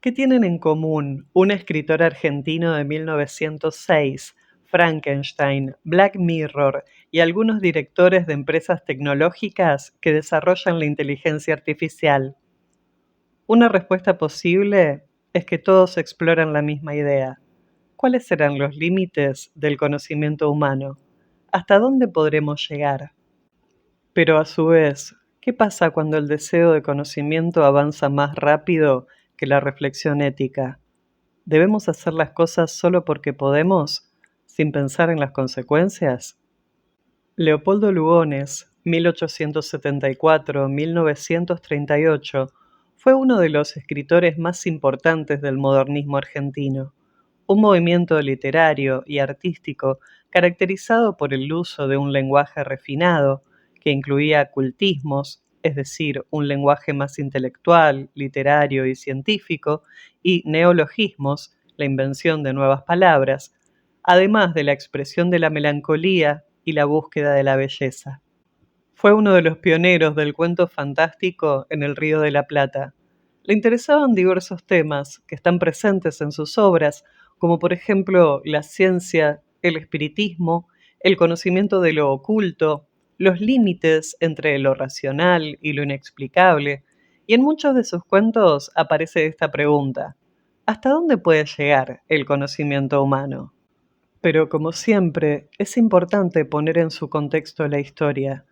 ¿Qué tienen en común un escritor argentino de 1906, Frankenstein, Black Mirror y algunos directores de empresas tecnológicas que desarrollan la inteligencia artificial? Una respuesta posible es que todos exploran la misma idea. ¿Cuáles serán los límites del conocimiento humano? ¿Hasta dónde podremos llegar? Pero a su vez, ¿qué pasa cuando el deseo de conocimiento avanza más rápido que la reflexión ética? ¿Debemos hacer las cosas solo porque podemos, sin pensar en las consecuencias? Leopoldo Lugones, 1874-1938, fue uno de los escritores más importantes del modernismo argentino, un movimiento literario y artístico caracterizado por el uso de un lenguaje refinado que incluía cultismos, es decir, un lenguaje más intelectual, literario y científico, y neologismos, la invención de nuevas palabras, además de la expresión de la melancolía y la búsqueda de la belleza. Fue uno de los pioneros del cuento fantástico en el Río de la Plata. Le interesaban diversos temas que están presentes en sus obras, como por ejemplo la ciencia, el espiritismo, el conocimiento de lo oculto, los límites entre lo racional y lo inexplicable, y en muchos de sus cuentos aparece esta pregunta: ¿hasta dónde puede llegar el conocimiento humano? Pero como siempre, es importante poner en su contexto la historia,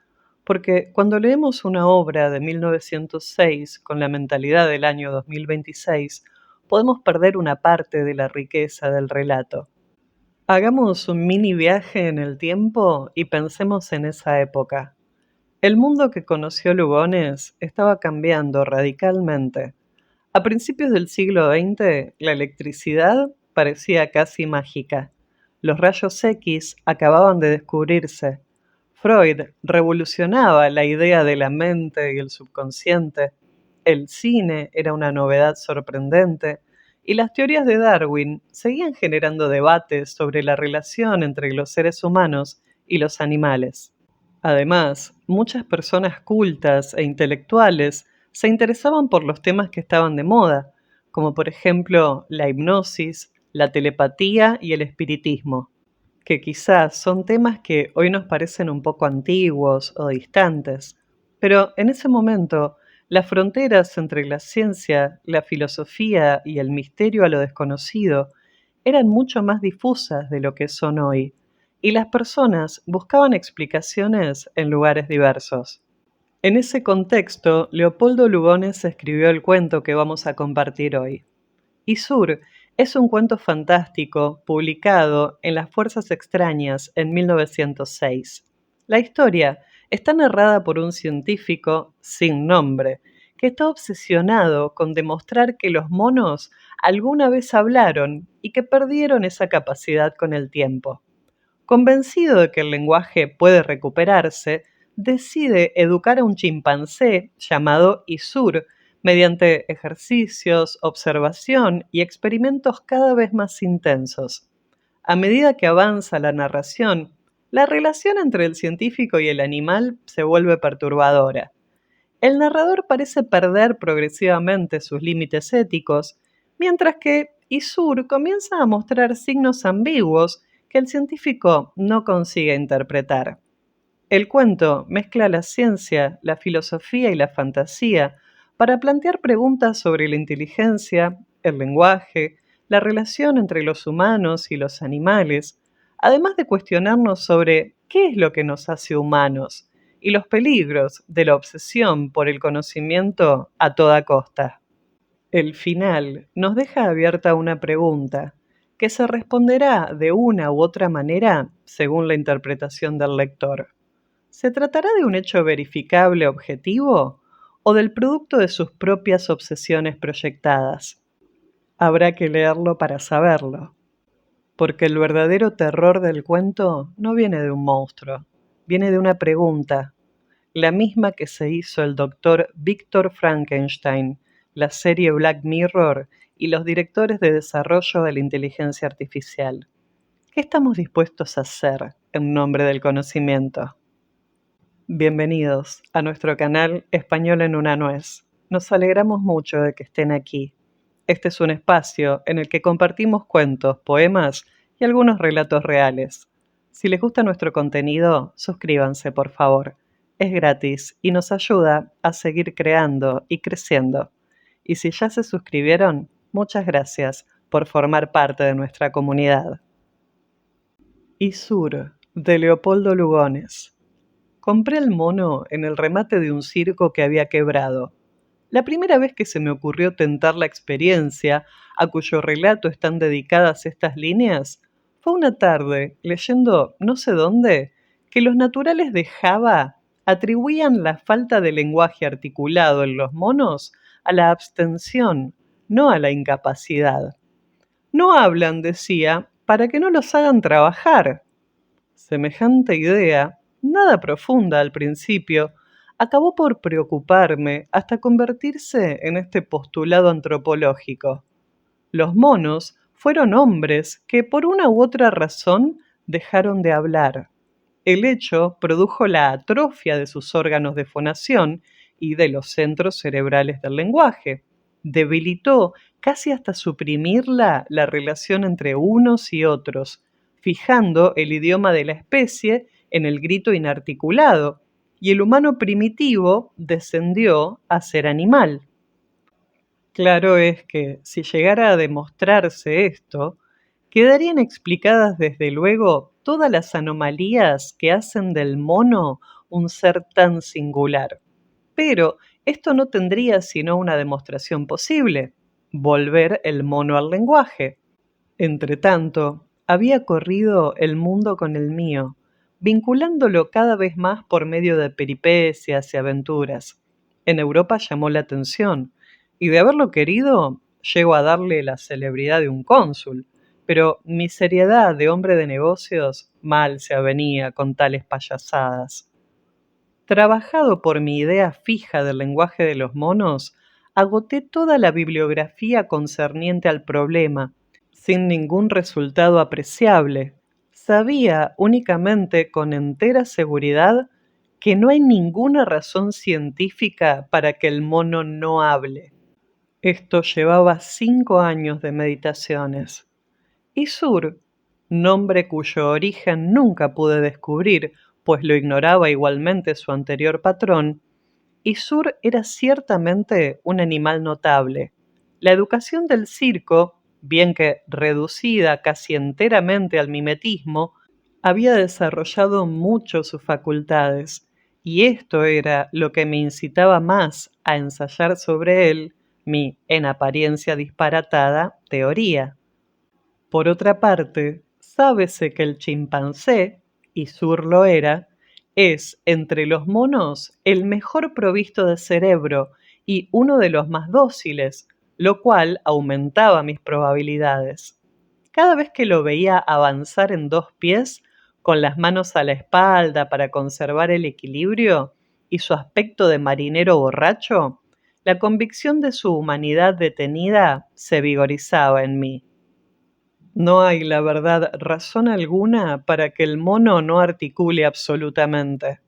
porque cuando leemos una obra de 1906 con la mentalidad del año 2026, podemos perder una parte de la riqueza del relato. Hagamos un mini viaje en el tiempo y pensemos en esa época. El mundo que conoció Lugones estaba cambiando radicalmente. A principios del siglo XX, la electricidad parecía casi mágica. Los rayos X acababan de descubrirse. Freud revolucionaba la idea de la mente y el subconsciente. El cine era una novedad sorprendente. Y las teorías de Darwin seguían generando debates sobre la relación entre los seres humanos y los animales. Además, muchas personas cultas e intelectuales se interesaban por los temas que estaban de moda, como por ejemplo la hipnosis, la telepatía y el espiritismo, que quizás son temas que hoy nos parecen un poco antiguos o distantes, pero en ese momento las fronteras entre la ciencia, la filosofía y el misterio a lo desconocido eran mucho más difusas de lo que son hoy, y las personas buscaban explicaciones en lugares diversos. En ese contexto, Leopoldo Lugones escribió el cuento que vamos a compartir hoy. Isur es un cuento fantástico publicado en Las Fuerzas Extrañas en 1906. La historia está narrada por un científico sin nombre que está obsesionado con demostrar que los monos alguna vez hablaron y que perdieron esa capacidad con el tiempo. Convencido de que el lenguaje puede recuperarse, decide educar a un chimpancé llamado Isur mediante ejercicios, observación y experimentos cada vez más intensos. A medida que avanza la narración, la relación entre el científico y el animal se vuelve perturbadora. El narrador parece perder progresivamente sus límites éticos, mientras que Isur comienza a mostrar signos ambiguos que el científico no consigue interpretar. El cuento mezcla la ciencia, la filosofía y la fantasía para plantear preguntas sobre la inteligencia, el lenguaje, la relación entre los humanos y los animales, además de cuestionarnos sobre qué es lo que nos hace humanos y los peligros de la obsesión por el conocimiento a toda costa. El final nos deja abierta una pregunta que se responderá de una u otra manera según la interpretación del lector. ¿Se tratará de un hecho verificable objetivo o del producto de sus propias obsesiones proyectadas? Habrá que leerlo para saberlo, porque el verdadero terror del cuento no viene de un monstruo, viene de una pregunta, la misma que se hizo el doctor Víctor Frankenstein, la serie Black Mirror y los directores de desarrollo de la inteligencia artificial. ¿Qué estamos dispuestos a hacer en nombre del conocimiento? Bienvenidos a nuestro canal Español en una nuez. Nos alegramos mucho de que estén aquí. Este es un espacio en el que compartimos cuentos, poemas y algunos relatos reales. Si les gusta nuestro contenido, suscríbanse por favor. Es gratis y nos ayuda a seguir creando y creciendo. Y si ya se suscribieron, muchas gracias por formar parte de nuestra comunidad. Isur, de Leopoldo Lugones. Compré el mono en el remate de un circo que había quebrado. La primera vez que se me ocurrió tentar la experiencia, a cuyo relato están dedicadas estas líneas, fue una tarde, leyendo no sé dónde, que los naturales de Java atribuían la falta de lenguaje articulado en los monos a la abstención, no a la incapacidad. No hablan, decía, para que no los hagan trabajar. Semejante idea, nada profunda al principio, acabó por preocuparme hasta convertirse en este postulado antropológico. Los monos fueron hombres que por una u otra razón dejaron de hablar. El hecho produjo la atrofia de sus órganos de fonación y de los centros cerebrales del lenguaje. Debilitó casi hasta suprimirla la relación entre unos y otros, fijando el idioma de la especie en el grito inarticulado, y el humano primitivo descendió a ser animal. Claro es que, si llegara a demostrarse esto, quedarían explicadas desde luego todas las anomalías que hacen del mono un ser tan singular. Pero esto no tendría sino una demostración posible: volver el mono al lenguaje. Entretanto, había corrido el mundo con el mío, vinculándolo cada vez más por medio de peripecias y aventuras. En Europa llamó la atención, y de haberlo querido, llego a darle la celebridad de un cónsul, pero mi seriedad de hombre de negocios mal se avenía con tales payasadas. Trabajado por mi idea fija del lenguaje de los monos, agoté toda la bibliografía concerniente al problema, sin ningún resultado apreciable. Sabía únicamente con entera seguridad que no hay ninguna razón científica para que el mono no hable. Esto llevaba 5 años de meditaciones. Isur, nombre cuyo origen nunca pude descubrir, pues lo ignoraba igualmente su anterior patrón, Isur era ciertamente un animal notable. La educación del circo, bien que reducida casi enteramente al mimetismo, había desarrollado mucho sus facultades, y esto era lo que me incitaba más a ensayar sobre él mi, en apariencia disparatada, teoría. Por otra parte, sábese que el chimpancé, y Sur lo era, es entre los monos el mejor provisto de cerebro y uno de los más dóciles, lo cual aumentaba mis probabilidades. Cada vez que lo veía avanzar en 2 pies, con las manos a la espalda para conservar el equilibrio, y su aspecto de marinero borracho, la convicción de su humanidad detenida se vigorizaba en mí. No hay, la verdad, razón alguna para que el mono no articule absolutamente.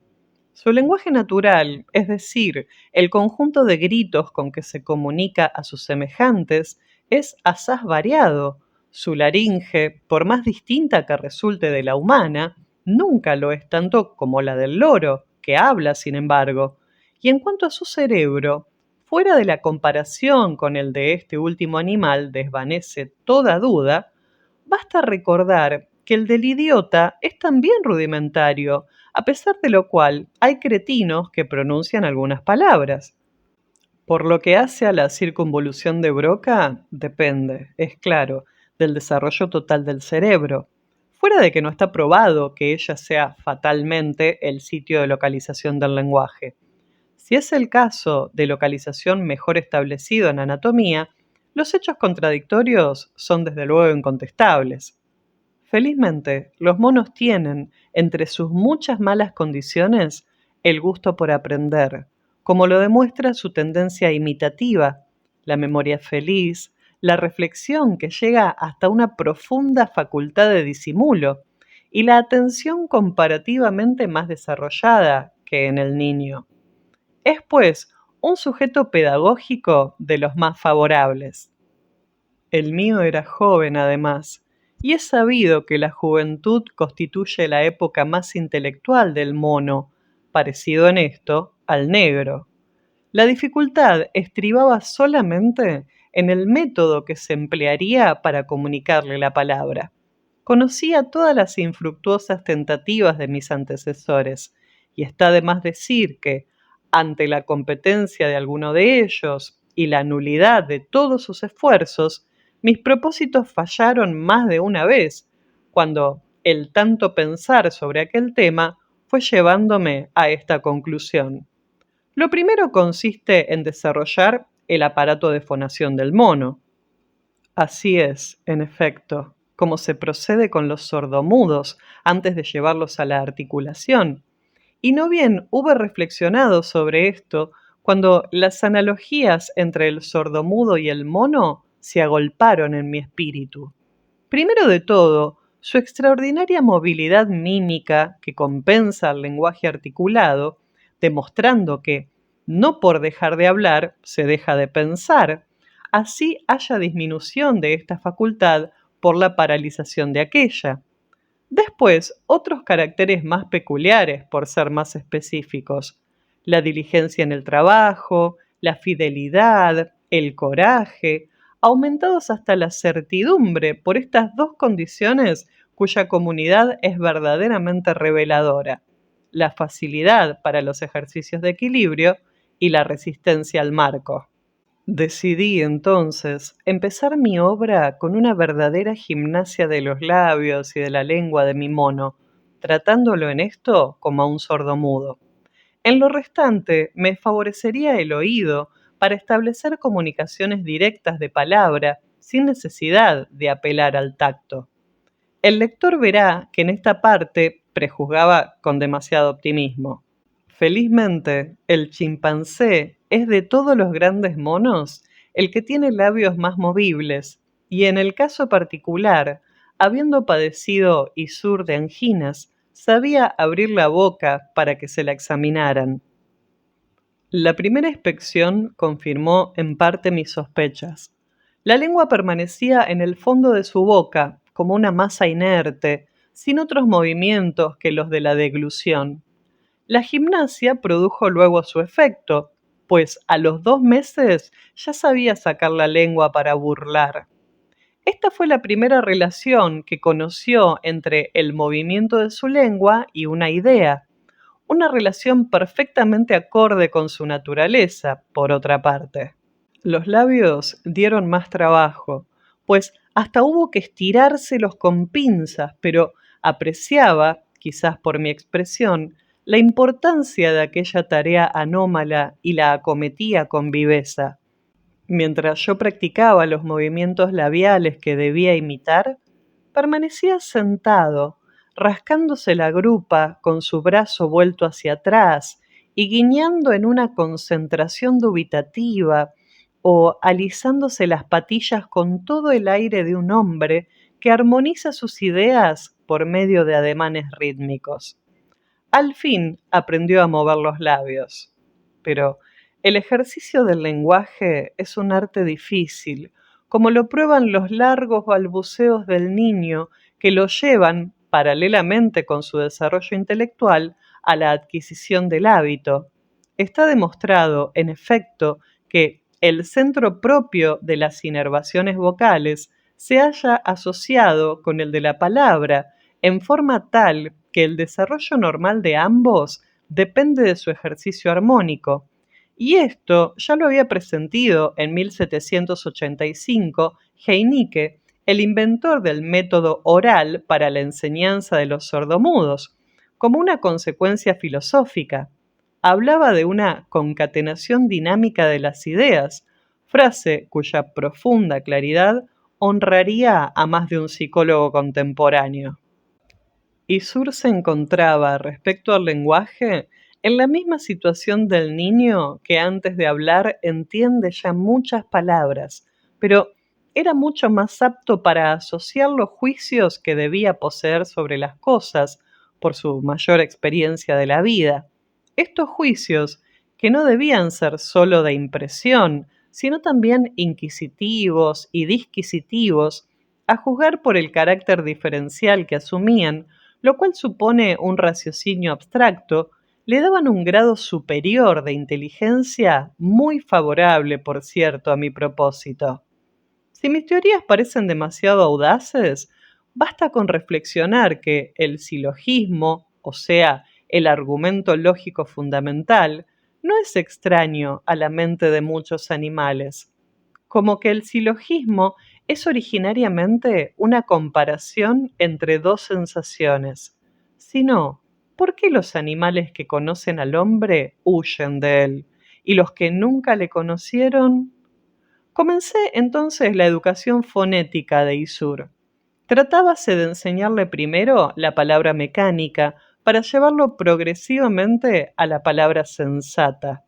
Su lenguaje natural, es decir, el conjunto de gritos con que se comunica a sus semejantes, es asaz variado. Su laringe, por más distinta que resulte de la humana, nunca lo es tanto como la del loro, que habla, sin embargo. Y en cuanto a su cerebro, fuera de la comparación con el de este último animal desvanece toda duda, basta recordar que el del idiota es también rudimentario, a pesar de lo cual hay cretinos que pronuncian algunas palabras. Por lo que hace a la circunvolución de Broca, depende, es claro, del desarrollo total del cerebro, fuera de que no está probado que ella sea fatalmente el sitio de localización del lenguaje. Si es el caso de localización mejor establecido en anatomía, los hechos contradictorios son desde luego incontestables. Felizmente, los monos tienen, entre sus muchas malas condiciones, el gusto por aprender, como lo demuestra su tendencia imitativa, la memoria feliz, la reflexión que llega hasta una profunda facultad de disimulo y la atención comparativamente más desarrollada que en el niño. Es, pues, un sujeto pedagógico de los más favorables. El mío era joven, además, y es sabido que la juventud constituye la época más intelectual del mono, parecido en esto al negro. La dificultad estribaba solamente en el método que se emplearía para comunicarle la palabra. Conocía todas las infructuosas tentativas de mis antecesores, y está de más decir que, ante la competencia de alguno de ellos y la nulidad de todos sus esfuerzos, mis propósitos fallaron más de una vez, cuando el tanto pensar sobre aquel tema fue llevándome a esta conclusión. Lo primero consiste en desarrollar el aparato de fonación del mono. Así es, en efecto, como se procede con los sordomudos antes de llevarlos a la articulación. Y no bien hube reflexionado sobre esto cuando las analogías entre el sordomudo y el mono se agolparon en mi espíritu. Primero de todo, su extraordinaria movilidad mímica que compensa el lenguaje articulado, demostrando que, no por dejar de hablar, se deja de pensar, así haya disminución de esta facultad por la paralización de aquella. Después, otros caracteres más peculiares, por ser más específicos: la diligencia en el trabajo, la fidelidad, el coraje, aumentados hasta la certidumbre por estas dos condiciones cuya comunidad es verdaderamente reveladora: la facilidad para los ejercicios de equilibrio y la resistencia al marco. Decidí entonces empezar mi obra con una verdadera gimnasia de los labios y de la lengua de mi mono, tratándolo en esto como a un sordomudo. En lo restante me favorecería el oído para establecer comunicaciones directas de palabra sin necesidad de apelar al tacto. El lector verá que en esta parte prejuzgaba con demasiado optimismo. Felizmente, el chimpancé es de todos los grandes monos el que tiene labios más movibles, y en el caso particular, habiendo padecido Isur de anginas, sabía abrir la boca para que se la examinaran. La primera inspección confirmó en parte mis sospechas. La lengua permanecía en el fondo de su boca, como una masa inerte, sin otros movimientos que los de la deglución. La gimnasia produjo luego su efecto, pues a los 2 meses ya sabía sacar la lengua para burlar. Esta fue la primera relación que conoció entre el movimiento de su lengua y una idea, una relación perfectamente acorde con su naturaleza, por otra parte. Los labios dieron más trabajo, pues hasta hubo que estirárselos con pinzas, pero apreciaba, quizás por mi expresión, la importancia de aquella tarea anómala y la acometía con viveza. Mientras yo practicaba los movimientos labiales que debía imitar, permanecía sentado, rascándose la grupa con su brazo vuelto hacia atrás y guiñando en una concentración dubitativa, o alisándose las patillas con todo el aire de un hombre que armoniza sus ideas por medio de ademanes rítmicos. Al fin aprendió a mover los labios. Pero el ejercicio del lenguaje es un arte difícil, como lo prueban los largos balbuceos del niño que lo llevan, paralelamente con su desarrollo intelectual, a la adquisición del hábito. Está demostrado, en efecto, que el centro propio de las inervaciones vocales se halla asociado con el de la palabra, en forma tal que el desarrollo normal de ambos depende de su ejercicio armónico. Y esto ya lo había presentido en 1785 Heinicke, el inventor del método oral para la enseñanza de los sordomudos, como una consecuencia filosófica. Hablaba de una concatenación dinámica de las ideas, frase cuya profunda claridad honraría a más de un psicólogo contemporáneo. Isur se encontraba, respecto al lenguaje, en la misma situación del niño que antes de hablar entiende ya muchas palabras, pero era mucho más apto para asociar los juicios que debía poseer sobre las cosas por su mayor experiencia de la vida. Estos juicios, que no debían ser sólo de impresión, sino también inquisitivos y disquisitivos, a juzgar por el carácter diferencial que asumían, lo cual supone un raciocinio abstracto, le daban un grado superior de inteligencia muy favorable, por cierto, a mi propósito. Si mis teorías parecen demasiado audaces, basta con reflexionar que el silogismo, o sea, el argumento lógico fundamental, no es extraño a la mente de muchos animales, como que el silogismo es originariamente una comparación entre dos sensaciones, sino, ¿por qué los animales que conocen al hombre huyen de él y los que nunca le conocieron? Comencé entonces la educación fonética de Isur. Tratábase de enseñarle primero la palabra mecánica para llevarlo progresivamente a la palabra sensata.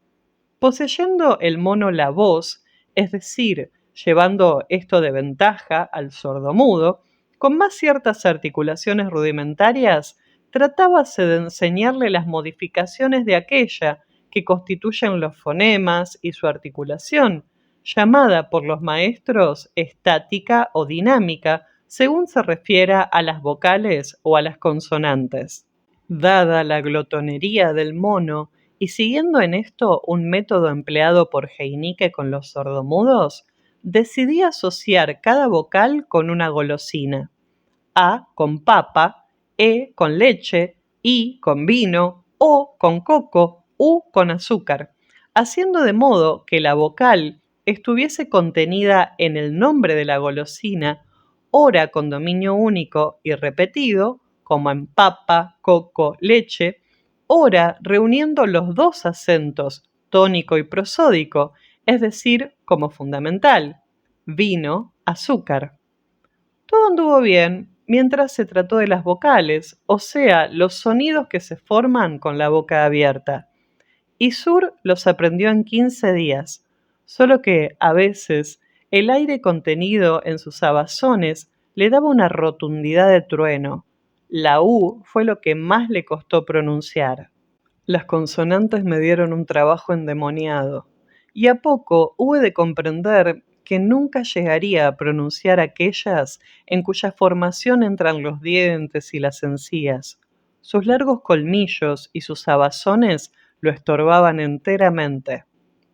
Poseyendo el mono la voz, es decir, llevando esto de ventaja al sordomudo, con más ciertas articulaciones rudimentarias, tratábase de enseñarle las modificaciones de aquella que constituyen los fonemas y su articulación, llamada por los maestros estática o dinámica, según se refiera a las vocales o a las consonantes. Dada la glotonería del mono, y siguiendo en esto un método empleado por Heinicke con los sordomudos, decidí asociar cada vocal con una golosina. A con papa, E con leche, I con vino, O con coco, U con azúcar, haciendo de modo que la vocal estuviese contenida en el nombre de la golosina, ora con dominio único y repetido, como en papa, coco, leche, ora reuniendo los dos acentos, tónico y prosódico, es decir, como fundamental, vino, azúcar. Todo anduvo bien mientras se trató de las vocales, o sea, los sonidos que se forman con la boca abierta. Isur los aprendió en 15 días, solo que, a veces, el aire contenido en sus abazones le daba una rotundidad de trueno. La U fue lo que más le costó pronunciar. Las consonantes me dieron un trabajo endemoniado, y a poco hube de comprender que nunca llegaría a pronunciar aquellas en cuya formación entran los dientes y las encías. Sus largos colmillos y sus abazones lo estorbaban enteramente.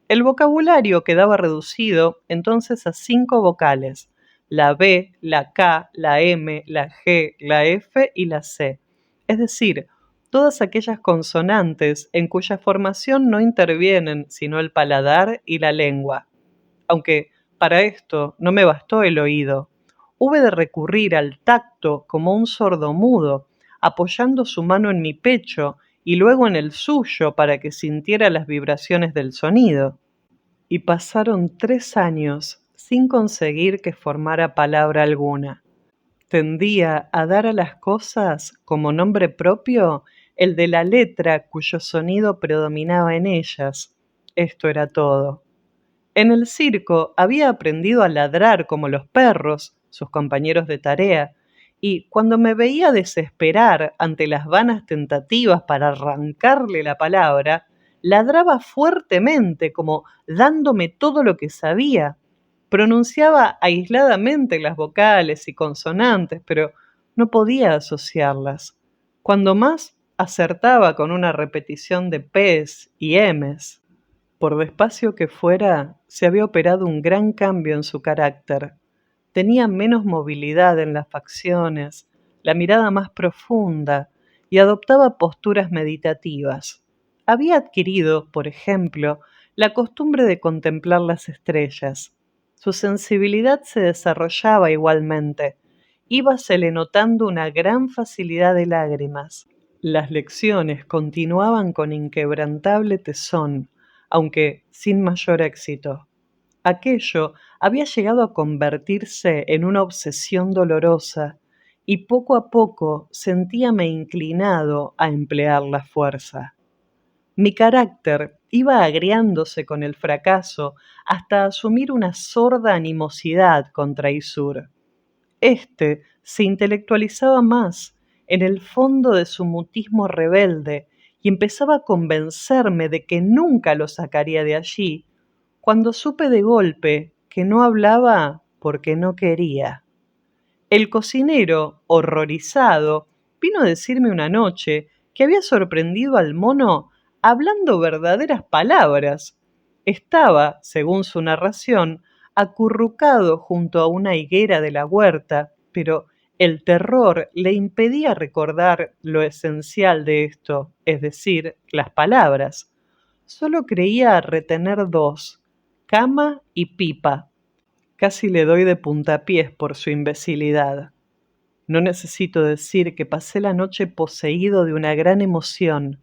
El vocabulario quedaba reducido entonces a 5 vocales: la B, la K, la M, la G, la F y la C, es decir, todas aquellas consonantes en cuya formación no intervienen sino el paladar y la lengua. Aunque para esto no me bastó el oído, hube de recurrir al tacto como un sordomudo, apoyando su mano en mi pecho y luego en el suyo para que sintiera las vibraciones del sonido. Y pasaron 3 años sin conseguir que formara palabra alguna. Tendía a dar a las cosas como nombre propio el de la letra cuyo sonido predominaba en ellas. Esto era todo. En el circo había aprendido a ladrar como los perros, sus compañeros de tarea, y cuando me veía desesperar ante las vanas tentativas para arrancarle la palabra, ladraba fuertemente como dándome todo lo que sabía. Pronunciaba aisladamente las vocales y consonantes, pero no podía asociarlas. Cuando más acertaba con una repetición de P's y M's. Por despacio que fuera, se había operado un gran cambio en su carácter. Tenía menos movilidad en las facciones, la mirada más profunda y adoptaba posturas meditativas. Había adquirido, por ejemplo, la costumbre de contemplar las estrellas. Su sensibilidad se desarrollaba igualmente. Íbasele notando una gran facilidad de lágrimas. Las lecciones continuaban con inquebrantable tesón, aunque sin mayor éxito. Aquello había llegado a convertirse en una obsesión dolorosa, y poco a poco sentíame inclinado a emplear la fuerza. Mi carácter iba agriándose con el fracaso hasta asumir una sorda animosidad contra Isur. Este se intelectualizaba más en el fondo de su mutismo rebelde y empezaba a convencerme de que nunca lo sacaría de allí, cuando supe de golpe que no hablaba porque no quería. El cocinero, horrorizado, vino a decirme una noche que había sorprendido al mono hablando verdaderas palabras. Estaba, según su narración, acurrucado junto a una higuera de la huerta, pero el terror le impedía recordar lo esencial de esto, es decir, las palabras. Solo creía retener dos, cama y pipa. Casi le doy de puntapiés por su imbecilidad. No necesito decir que pasé la noche poseído de una gran emoción,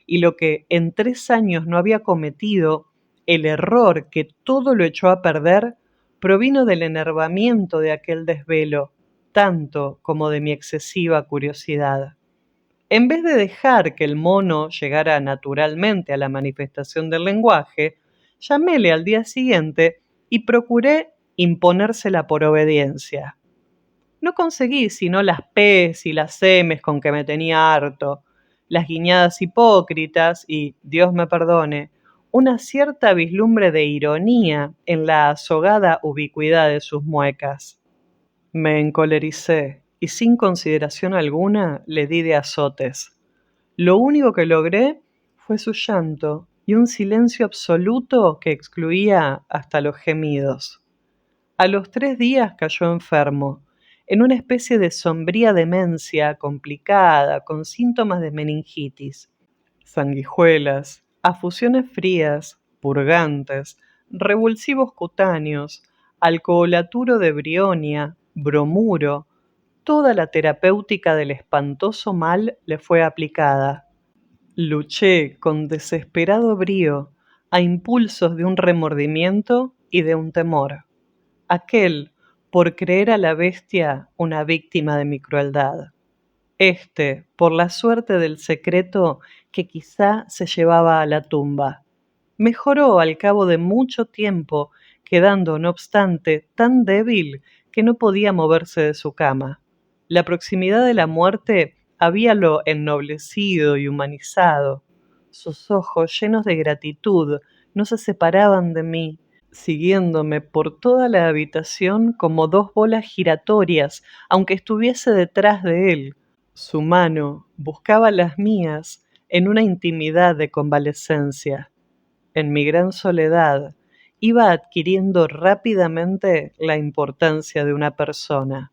y lo que en 3 años no había cometido, el error que todo lo echó a perder, provino del enervamiento de aquel desvelo, tanto como de mi excesiva curiosidad. En vez de dejar que el mono llegara naturalmente a la manifestación del lenguaje, llaméle al día siguiente y procuré imponérsela por obediencia. No conseguí sino las P's y las M's con que me tenía harto, las guiñadas hipócritas y, Dios me perdone, una cierta vislumbre de ironía en la azogada ubicuidad de sus muecas. Me encolericé y sin consideración alguna le di de azotes. Lo único que logré fue su llanto y un silencio absoluto que excluía hasta los gemidos. A los 3 días cayó enfermo, en una especie de sombría demencia complicada, con síntomas de meningitis, sanguijuelas, afusiones frías, purgantes, revulsivos cutáneos, alcoholaturo de brionia, bromuro. Toda la terapéutica del espantoso mal le fue aplicada. Luché con desesperado brío a impulsos de un remordimiento y de un temor. Aquel, por creer a la bestia una víctima de mi crueldad. Por la suerte del secreto que quizá se llevaba a la tumba. Mejoró al cabo de mucho tiempo, quedando, no obstante, tan débil que no podía moverse de su cama. La proximidad de la muerte habíalo ennoblecido y humanizado. Sus ojos, llenos de gratitud, no se separaban de mí, siguiéndome por toda la habitación como dos bolas giratorias, aunque estuviese detrás de él. Su mano buscaba las mías en una intimidad de convalescencia. En mi gran soledad, iba adquiriendo rápidamente la importancia de una persona.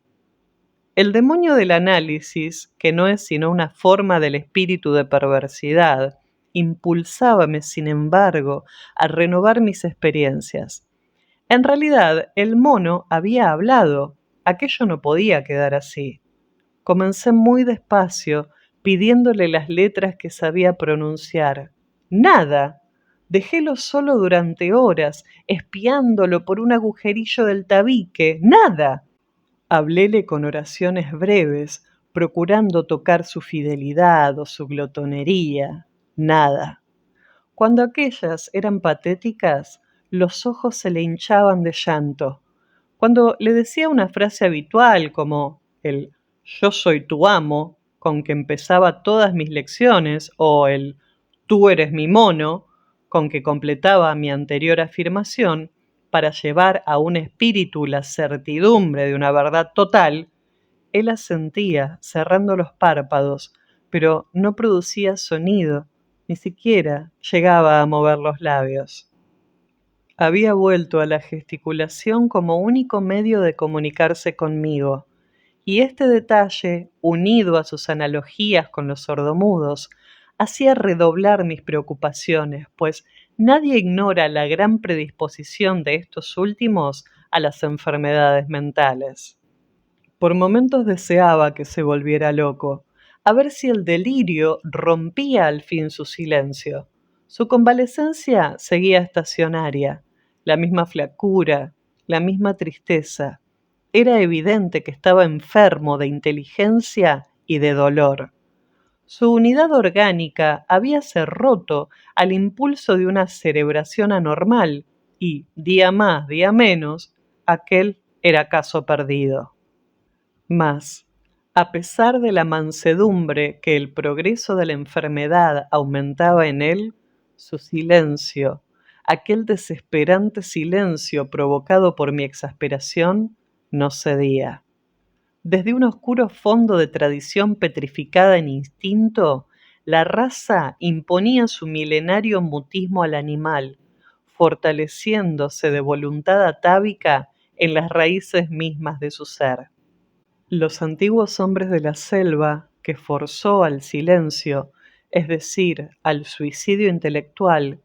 El demonio del análisis, que no es sino una forma del espíritu de perversidad, impulsábame, sin embargo, a renovar mis experiencias. En realidad, el mono había hablado. Aquello no podía quedar así. Comencé muy despacio, pidiéndole las letras que sabía pronunciar. ¡Nada! Dejélo solo durante horas, espiándolo por un agujerillo del tabique. ¡Nada! Habléle con oraciones breves, procurando tocar su fidelidad o su glotonería. Nada. Cuando aquellas eran patéticas, los ojos se le hinchaban de llanto. Cuando le decía una frase habitual como el "yo soy tu amo", con que empezaba todas mis lecciones, o el "tú eres mi mono", con que completaba mi anterior afirmación, para llevar a un espíritu la certidumbre de una verdad total, él asentía, cerrando los párpados, pero no producía sonido, ni siquiera llegaba a mover los labios. Había vuelto a la gesticulación como único medio de comunicarse conmigo, y este detalle, unido a sus analogías con los sordomudos, hacía redoblar mis preocupaciones, pues nadie ignora la gran predisposición de estos últimos a las enfermedades mentales. Por momentos deseaba que se volviera loco, a ver si el delirio rompía al fin su silencio. Su convalecencia seguía estacionaria, la misma flacura, la misma tristeza. Era evidente que estaba enfermo de inteligencia y de dolor. Su unidad orgánica habíase roto al impulso de una cerebración anormal y, día más, día menos, aquel era caso perdido. Mas, a pesar de la mansedumbre que el progreso de la enfermedad aumentaba en él, su silencio, aquel desesperante silencio provocado por mi exasperación no cedía. Desde un oscuro fondo de tradición petrificada en instinto, la raza imponía su milenario mutismo al animal, fortaleciéndose de voluntad atávica en las raíces mismas de su ser. Los antiguos hombres de la selva, que forzó al silencio, es decir, al suicidio intelectual,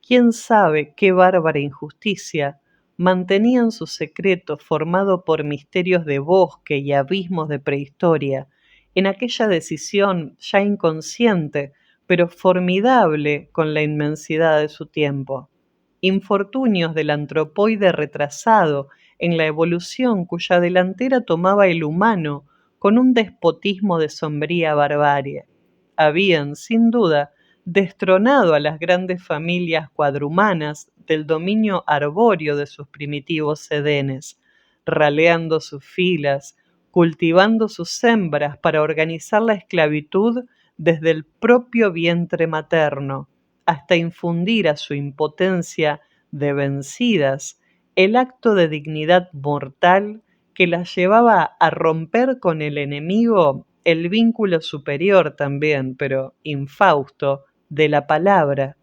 quién sabe qué bárbara injusticia, mantenían su secreto formado por misterios de bosque y abismos de prehistoria, en aquella decisión ya inconsciente, pero formidable con la inmensidad de su tiempo. Infortunios del antropoide retrasado en la evolución cuya delantera tomaba el humano con un despotismo de sombría barbarie. Habían, sin duda, destronado a las grandes familias cuadrumanas del dominio arbóreo de sus primitivos edenes, raleando sus filas, cultivando sus hembras para organizar la esclavitud desde el propio vientre materno, hasta infundir a su impotencia de vencidas el acto de dignidad mortal que las llevaba a romper con el enemigo el vínculo superior también, pero infausto, de la palabra,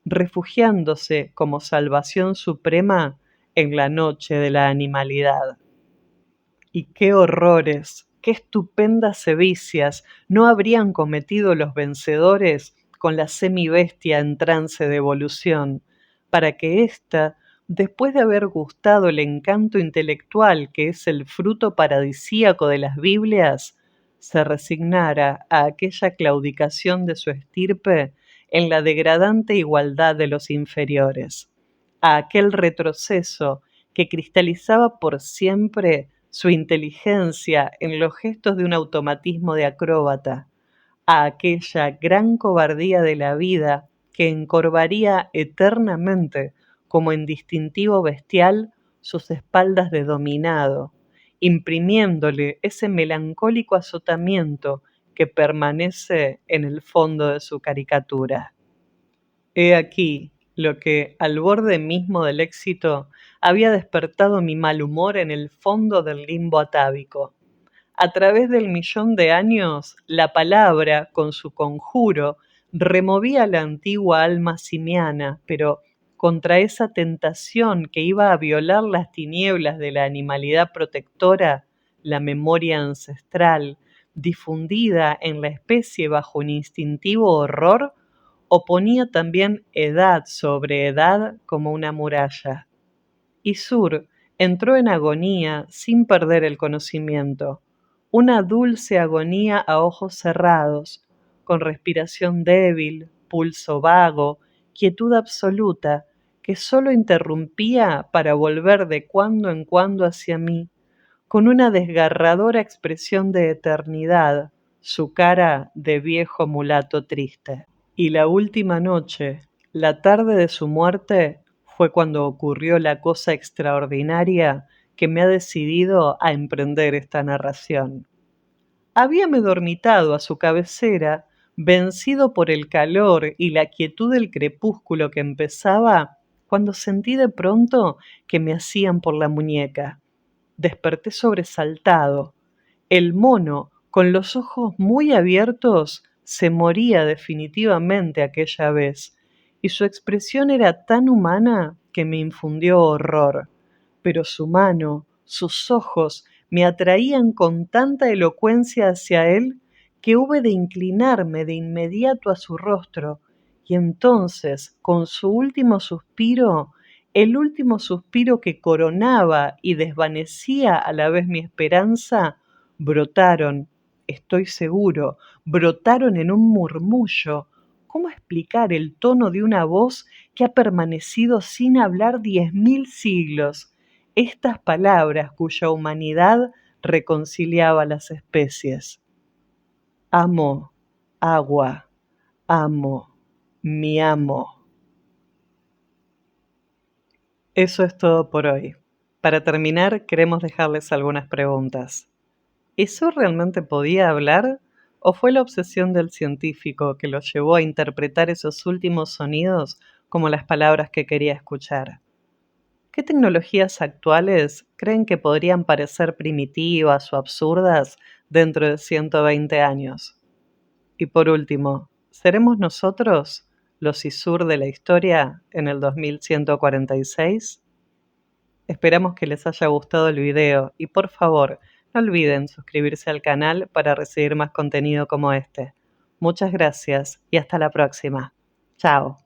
refugiándose como salvación suprema en la noche de la animalidad. Y qué horrores, qué estupendas sevicias no habrían cometido los vencedores con la semibestia en trance de evolución, para que ésta, después de haber gustado el encanto intelectual que es el fruto paradisíaco de las Biblias, se resignara a aquella claudicación de su estirpe en la degradante igualdad de los inferiores, a aquel retroceso que cristalizaba por siempre su inteligencia en los gestos de un automatismo de acróbata, a aquella gran cobardía de la vida que encorvaría eternamente como en distintivo bestial sus espaldas de dominado, imprimiéndole ese melancólico azotamiento que permanece en el fondo de su caricatura. He aquí lo que, al borde mismo del éxito, había despertado mi mal humor en el fondo del limbo atávico. A través del millón de años, la palabra, con su conjuro, removía la antigua alma simiana, pero contra esa tentación que iba a violar las tinieblas de la animalidad protectora, la memoria ancestral, difundida en la especie bajo un instintivo horror, oponía también edad sobre edad como una muralla. Y Sur entró en agonía sin perder el conocimiento, una dulce agonía a ojos cerrados, con respiración débil, pulso vago, quietud absoluta, que sólo interrumpía para volver de cuando en cuando hacia mí, con una desgarradora expresión de eternidad, su cara de viejo mulato triste. Y la última noche, la tarde de su muerte, fue cuando ocurrió la cosa extraordinaria que me ha decidido a emprender esta narración. Habíame dormitado a su cabecera, vencido por el calor y la quietud del crepúsculo que empezaba, cuando sentí de pronto que me hacían por la muñeca. Desperté sobresaltado. El mono, con los ojos muy abiertos, se moría definitivamente aquella vez, y su expresión era tan humana que me infundió horror. Pero su mano, sus ojos, me atraían con tanta elocuencia hacia él que hube de inclinarme de inmediato a su rostro, y entonces, con su último suspiro, el último suspiro que coronaba y desvanecía a la vez mi esperanza, brotaron, estoy seguro, brotaron en un murmullo. ¿Cómo explicar el tono de una voz que ha permanecido sin hablar 10.000 siglos? Estas palabras cuya humanidad reconciliaba las especies. Amo, agua, amo, mi amo. Eso es todo por hoy. Para terminar, queremos dejarles algunas preguntas. ¿Eso realmente podía hablar? ¿O fue la obsesión del científico que lo llevó a interpretar esos últimos sonidos como las palabras que quería escuchar. ¿Qué tecnologías actuales creen que podrían parecer primitivas o absurdas dentro de 120 años? Y por último, ¿seremos nosotros los ISUR de la historia en el 2146? Esperamos que les haya gustado el video y por favor, no olviden suscribirse al canal para recibir más contenido como este. Muchas gracias y hasta la próxima. Chao.